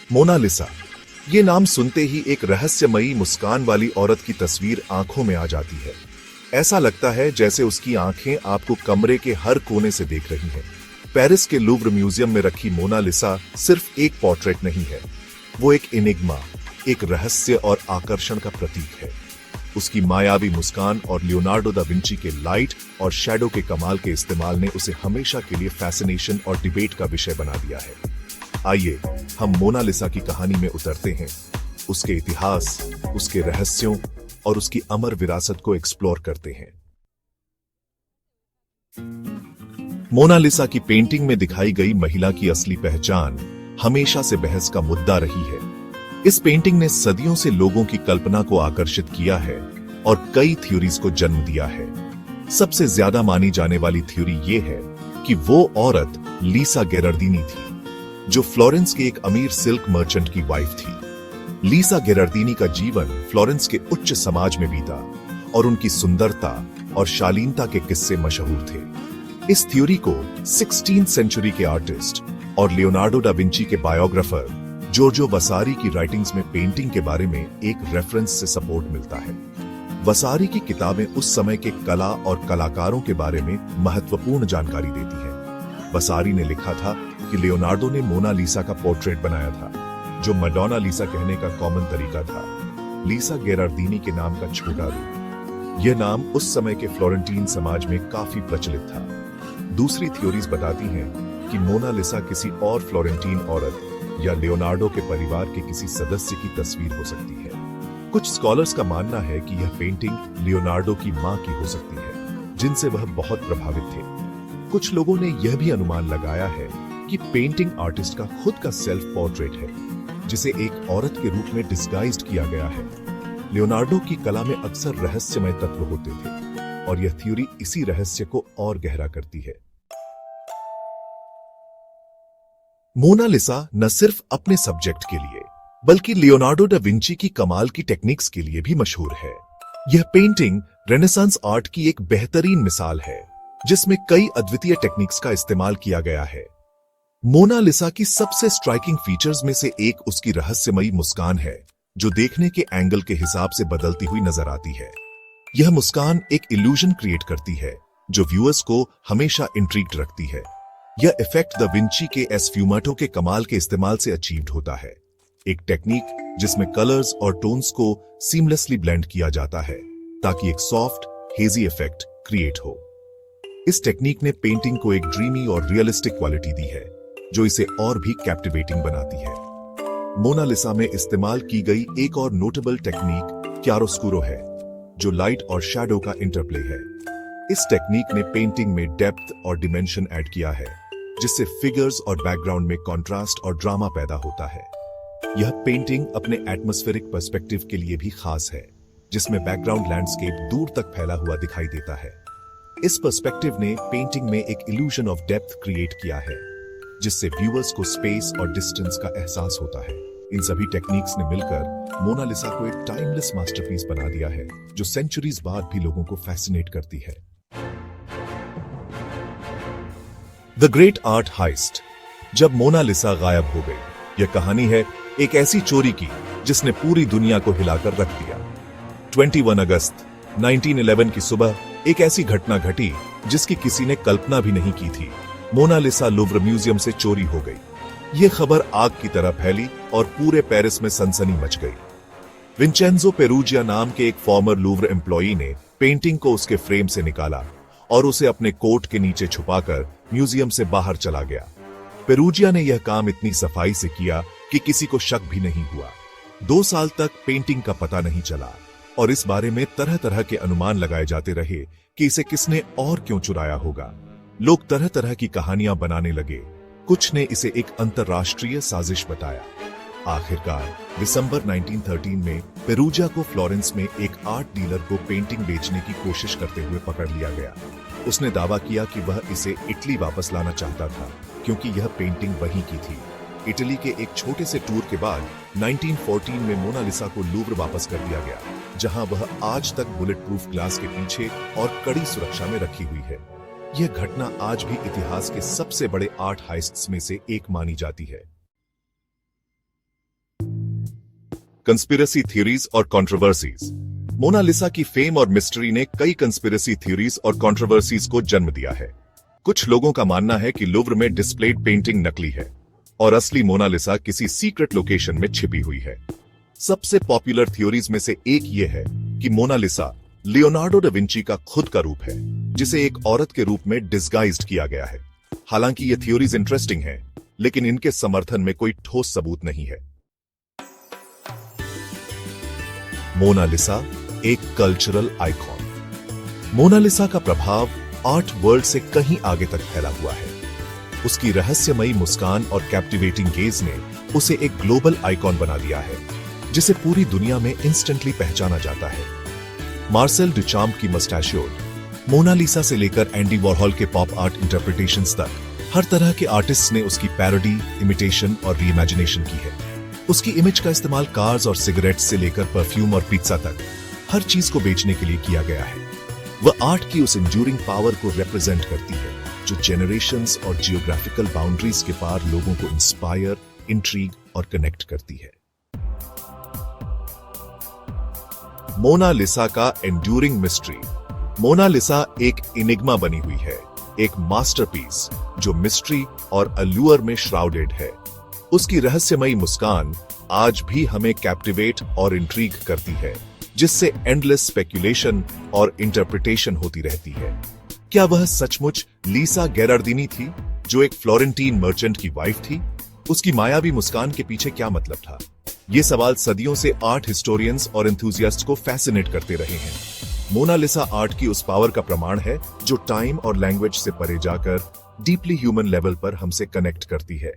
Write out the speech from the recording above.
Mona Lisa, ये नाम सुनते ही एक रहस्यमयी मुस्कान वाली औरत की तस्वीर आंखों में आ जाती है। ऐसा लगता है जैसे उसकी आंखें आपको कमरे के हर कोने से देख रही हैं। पेरिस के लूव्र म्यूजियम में रखी मोनालिसा सिर्फ एक पोर्ट्रेट नहीं है, वो एक एनिग्मा, एक रहस्य और आकर्षण का प्रतीक है। उसकी मायावी मुस्कान और लियोनार्डो दा विंची के लाइट और शैडो के कमाल के इस्तेमाल ने उसे हमेशा के लिए फैसिनेशन और डिबेट का विषय बना दिया है। आइए हम मोनालिसा की कहानी में उतरते हैं, उसके इतिहास, उसके रहस्यों और उसकी अमर विरासत को एक्सप्लोर करते हैं। मोनालिसा की पेंटिंग में दिखाई गई महिला की असली पहचान हमेशा से बहस का मुद्दा रही है। इस पेंटिंग ने सदियों से लोगों की कल्पना को आकर्षित किया है और कई थ्योरीज को जन्म दिया है। सबसे ज्यादा मानी जाने वाली थ्योरी ये है कि वो औरत लीसा गेरार्डिनी थी, जो फ्लोरेंस के एक अमीर सिल्क मर्चेंट की वाइफ थी। लीसा गेरार्डिनी का जीवन फ्लोरेंस के उच्च समाज में बीता और उनकी सुंदरता और शालीनता के किस्से मशहूर थे। इस थ्योरी को 16वीं सेंचुरी के आर्टिस्ट और लियोनार्डो दा विंची के बायोग्राफर जोर्जो वसारी की राइटिंग्स में पेंटिंग के बारे में एक रेफरेंस से सपोर्ट मिलता है। वसारी की किताबें उस समय के कला और कलाकारों के बारे में महत्वपूर्ण जानकारी देती हैं। वसारी ने लिखा था कि लियोनार्डो ने मोनालिसा का पोर्ट्रेट बनाया था, जो मडोना लीसा कहने का कॉमन तरीका था। लीसा गेरार्डिनी के नाम का छोटा रूप, यह नाम उस समय के फ्लोरेंटीन समाज में काफी प्रचलित था। दूसरी थ्योरीज बताती हैं कि मोनालिसा किसी और फ्लोरेंटीन औरत या लियोनार्डो के परिवार के किसी सदस्य की तस्वीर हो सकती है। कुछ स्कॉलर्स का मानना है कि यह पेंटिंग लियोनार्डो की मां की हो सकती है, जिनसे वह बहुत प्रभावित थे। कुछ लोगों ने यह भी अनुमान लगाया है कि पेंटिंग आर्टिस्ट का खुद का सेल्फ पोर्ट्रेट है, जिसे एक औरत के रूप में डिस्गाइज्ड किया गया है। लियोनार्डो की कला में अक्सर रहस्यमय तत्व होते थे और यह थ्योरी इसी रहस्य को और गहरा करती है। मोनालिसा न सिर्फ अपने सब्जेक्ट के लिए बल्कि लियोनार्डो दा विंची की कमाल की टेक्निक्स के लिए भी मशहूर है। यह पेंटिंग रेनेसांस आर्ट की एक बेहतरीन मिसाल है, जिसमें कई अद्वितीय टेक्निक्स का इस्तेमाल किया गया है। मोनालिसा की सबसे स्ट्राइकिंग फीचर्स में से एक उसकी रहस्यमयी मुस्कान है, जो देखने के एंगल के हिसाब से बदलती हुई नजर आती है। यह मुस्कान एक इल्यूजन क्रिएट करती है, जो व्यूअर्स को हमेशा इंट्रिग्ड रखती है। यह इफेक्ट दा विंची के एस्फ्यूमाटो के कमाल के इस्तेमाल से अचीव्ड होता है, एक टेक्निक जिसमें कलर्स और टोन्स को सीमलेसली ब्लेंड किया जाता है ताकि एक सॉफ्ट हेजी इफेक्ट क्रिएट हो। इस टेक्निक ने पेंटिंग को एक ड्रीमी और रियलिस्टिक क्वालिटी दी है, जो इसे और भी कैप्टिवेटिंग बनाती है। मोनालिसा में इस्तेमाल की गई एक और नोटेबल टेक्निक क्यारोस्कुरो है, जो लाइट और शैडो का इंटरप्ले है। इस टेक्निक ने पेंटिंग में डेप्थ और डिमेंशन ऐड किया है, जिससे फिगर्स और बैकग्राउंड में कॉन्ट्रास्ट और ड्रामा पैदा होता है। यह पेंटिंग अपने एटमॉस्फेरिक पर्सपेक्टिव के लिए भी खास है, जिसमें बैकग्राउंड लैंडस्केप दूर तक फैला हुआ दिखाई देता है। इस पर्सपेक्टिव ने पेंटिंग में एक इल्यूजन ऑफ डेप्थ क्रिएट किया है, जिससे व्यूअर्स को स्पेस और डिस्टेंस का एहसास होता है। इन सभी टेक्निक्स ने मिलकर मोनालिसा को एक टाइमलेस मास्टरपीस बना दिया है, जो सेंचुरीज बाद भी लोगों को फैसिनेट करती है। The great art heist. जब मोनालिसा गायब हो गई, यह कहानी है एक ऐसी चोरी की जिसने पूरी दुनिया को हिलाकर रख दिया। 21 अगस्त 1911 की सुबह एक ऐसी घटना घटी जिसकी किसी ने कल्पना भी नहीं की थी। मोनालिसा लूव्र म्यूजियम से चोरी हो गई। यह खबर आग की तरह फैली और पूरे पेरिस में सनसनी मच गई। विंचेंजो पेरूजिया नाम के एक फॉर्मर लूव्र एम्प्लॉई ने पेंटिंग को उसके फ्रेम से निकाला और उसे अपने कोट के नीचे छुपाकर म्यूजियम से बाहर चला गया। पेरूजिया ने यह काम इतनी सफाई से किया कि किसी को शक भी नहीं हुआ। 2 साल तक पेंटिंग का पता नहीं चला और इस बारे में तरह तरह के अनुमान लगाए जाते रहे कि इसे किसने और क्यों चुराया होगा। लोग तरह तरह की कहानियां बनाने लगे। कुछ ने इसे एक अंतरराष्ट्रीय साजिश बताया। आखिरकार दिसंबर 1913 में पेरूजिया को फ्लोरेंस में एक आर्ट डीलर को पेंटिंग बेचने की कोशिश करते हुए पकड़ लिया गया। उसने दावा किया कि वह इसे इटली वापस लाना चाहता था, क्योंकि यह पेंटिंग वहीं की थी। इटली के एक छोटे से टूर के बाद 1914 में मोनालिसा को लूव्र वापस कर दिया गया, जहां वह आज तक बुलेट प्रूफ ग्लास के पीछे और कड़ी सुरक्षा में रखी हुई है। यह घटना आज भी इतिहास के सबसे बड़े आर्ट हाइस्ट्स में से एक मानी जाती है। कंस्पिरेसी थ्योरीज और कंट्रोवर्सीज। मोनालिसा की फेम और मिस्ट्री ने कई कंस्पिरेसी थ्योरीज और कंट्रोवर्सीज को जन्म दिया है। कुछ लोगों का मानना है कि लुव्र में डिस्प्लेड पेंटिंग नकली है और असली मोनालिसा किसी सीक्रेट लोकेशन में छिपी हुई है। सबसे पॉपुलर थ्योरीज में से एक ये है कि मोनालिसा लियोनार्डो डा विंची का खुद का रूप है, जिसे एक औरत के रूप में डिस्गाइज्ड किया गया है। हालांकि ये थ्योरीज इंटरेस्टिंग हैं, लेकिन इनके समर्थन में कोई ठोस सबूत नहीं है। मोनालिसा एक कल्चरल आइकॉन। मोनालिसा का प्रभाव आर्ट वर्ल्ड से कहीं आगे तक फैला हुआ है। उसकी रहस्यमयी मुस्कान और कैप्टिवेटिंग गेज ने उसे एक ग्लोबल आइकॉन बना दिया है, जिसे पूरी दुनिया में इंस्टेंटली पहचाना जाता है। मार्सेल डुचाम्प की मस्टैशियोड मोनालिसा से लेकर एंडी वॉरहॉल के पॉप आर्ट इंटरप्रिटेशंस तक हर तरह के आर्टिस्ट्स ने उसकी पैरोडी, इमिटेशन और रीइमेजिनेशन की है। उसकी इमेज का इस्तेमाल कार्स और सिगरेट्स से लेकर परफ्यूम और पिज्जा तक हर चीज को बेचने के लिए किया गया है। वह आर्ट की उस एंड्यूरिंग पावर को रिप्रेजेंट करती है जो जेनरेशंस और जियोग्राफिकल बाउंड्रीज के पार लोगों को इंस्पायर, इंट्रीग और कनेक्ट करती है। मोनालिसा का एंड्यूरिंग मिस्ट्री। मोनालिसा एक इनिग्मा बनी हुई है, एक मास्टरपीस जो मिस्ट्री और अल्यूर में श्राउडेड है। उसकी रहस्यमयी मुस्कान आज भी हमें कैप्टिवेट और इंट्रीग करती है, जिससे एंडलेस स्पेक्यूलेशन और इंटरप्रिटेशन होती रहती है। क्या वह सचमुच लीसा गेरार्डिनी थी, जो एक फ्लोरेंटीन मर्चेंट की वाइफ थी? उसकी मायावी मुस्कान के पीछे क्या मतलब था? ये सवाल सदियों से आर्ट हिस्टोरियंस और एंथुसियास्ट्स को फैसिनेट करते रहे हैं। मोनालिसा आर्ट की उस पावर का प्रमाण है जो टाइम और लैंग्वेज से परे जाकर डीपली ह्यूमन लेवल पर हमसे कनेक्ट करती है।